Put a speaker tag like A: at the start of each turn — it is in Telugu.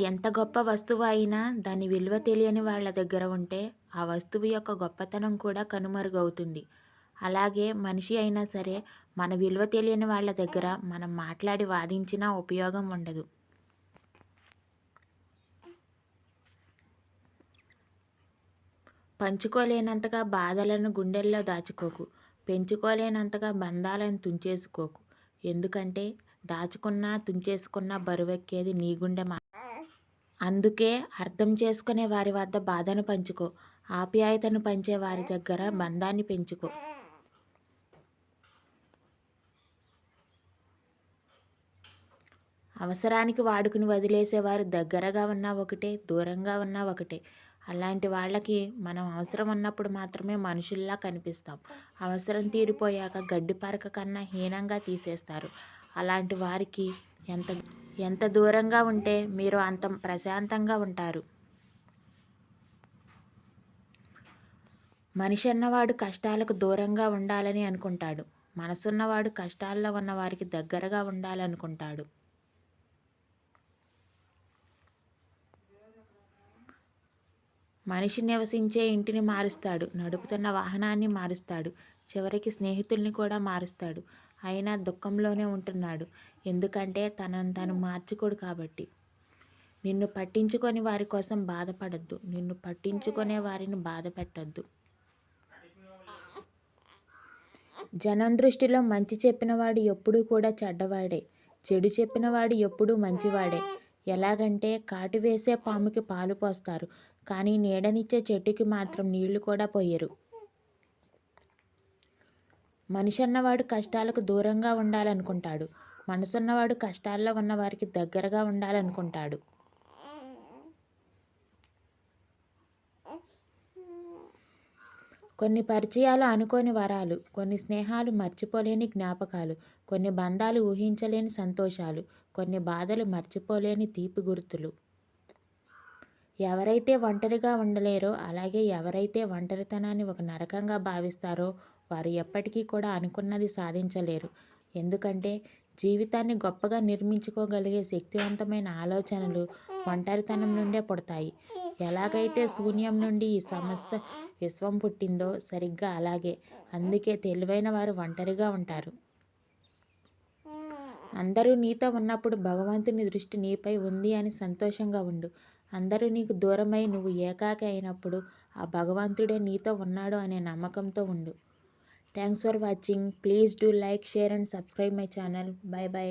A: ఎంత గొప్ప వస్తువు అయినా దాని విలువ తెలియని వాళ్ళ దగ్గర ఉంటే ఆ వస్తువు యొక్క గొప్పతనం కూడా కనుమరుగవుతుంది. అలాగే మనిషి అయినా సరే మన విలువ తెలియని వాళ్ళ దగ్గర మనం మాట్లాడి వాదించినా ఉపయోగం ఉండదు. పంచుకోలేనంతగా బాధలను గుండెల్లో దాచుకోకు. పెంచుకోలేనంతగా బంధాలను తుంచేసుకోకు. ఎందుకంటే దాచుకున్నా తుంచేసుకున్నా బరువెక్కేది నీ గుండె అందుకే అర్థం చేసుకునే వారి వద్ద బాధను పంచుకో. ఆప్యాయతను పంచే వారి దగ్గర బంధాన్ని పెంచుకో. అవసరానికి వాడుకుని వదిలేసేవారు దగ్గరగా ఉన్నా ఒకటే, దూరంగా ఉన్నా ఒకటే. అలాంటి వాళ్ళకి మనం అవసరం ఉన్నప్పుడు మాత్రమే మనుషుల్లా కనిపిస్తాం. అవసరం తీరిపోయాక గడ్డి పరక కన్నా హీనంగా తీసేస్తారు. అలాంటి వారికి ఎంత ఎంత దూరంగా ఉంటే మీరు అంత ప్రశాంతంగా ఉంటారు. మనిషి అన్నవాడు కష్టాలకు దూరంగా ఉండాలని అనుకుంటాడు. మనసున్నవాడు కష్టాల్లో ఉన్నవారికి దగ్గరగా ఉండాలనుకుంటాడు. మనిషి నివసించే ఇంటిని మారుస్తాడు, నడుపుతున్న వాహనాన్ని మారుస్తాడు, చివరికి స్నేహితుల్ని కూడా మారుస్తాడు. అయినా దుఃఖంలోనే ఉంటున్నాడు. ఎందుకంటే తనను తాను మార్చుకోడు కాబట్టి. నిన్ను పట్టించుకొని వారి కోసం బాధపడద్దు. నిన్ను పట్టించుకునే వారిని బాధ పెట్టద్దు. జనం దృష్టిలో మంచి చెప్పినవాడు ఎప్పుడూ కూడా చెడ్డవాడే, చెడు చెప్పినవాడు ఎప్పుడూ మంచివాడే. ఎలాగంటే కాటు వేసే పాముకి పాలు పోస్తారు, కానీ నీడనిచ్చే చెట్టుకి మాత్రం నీళ్లు కూడా పోయరు. మనిషి అన్నవాడు కష్టాలకు దూరంగా ఉండాలనుకుంటాడు. మనసున్నవాడు కష్టాల్లో ఉన్నవారికి దగ్గరగా ఉండాలనుకుంటాడు. కొన్ని పరిచయాలు అనుకోని వరాలు, కొన్ని స్నేహాలు మర్చిపోలేని జ్ఞాపకాలు, కొన్ని బంధాలు ఊహించలేని సంతోషాలు, కొన్ని బాధలు మర్చిపోలేని తీపి గుర్తులు. ఎవరైతే ఒంటరిగా ఉండలేరో, అలాగే ఎవరైతే ఒంటరితనాన్ని ఒక నరకంగా భావిస్తారో వారు ఎప్పటికీ కూడా అనుకున్నది సాధించలేరు. ఎందుకంటే జీవితాన్ని గొప్పగా నిర్మించుకోగలిగే శక్తివంతమైన ఆలోచనలు ఒంటరితనం నుండే పుడతాయి. ఎలాగైతే శూన్యం నుండి ఈ సమస్త విశ్వం పుట్టిందో సరిగ్గా అలాగే. అందుకే తెలివైన వారు ఒంటరిగా ఉంటారు. అందరూ నీతో ఉన్నప్పుడు భగవంతుని దృష్టి నీపై ఉంది అని సంతోషంగా ఉండు. అందరూ నీకు దూరమై నువ్వు ఏకాకి అయినప్పుడు ఆ భగవంతుడే నీతో ఉన్నాడు అనే నమ్మకంతో ఉండు. Thanks for watching. Please do like, share and subscribe my channel. By by.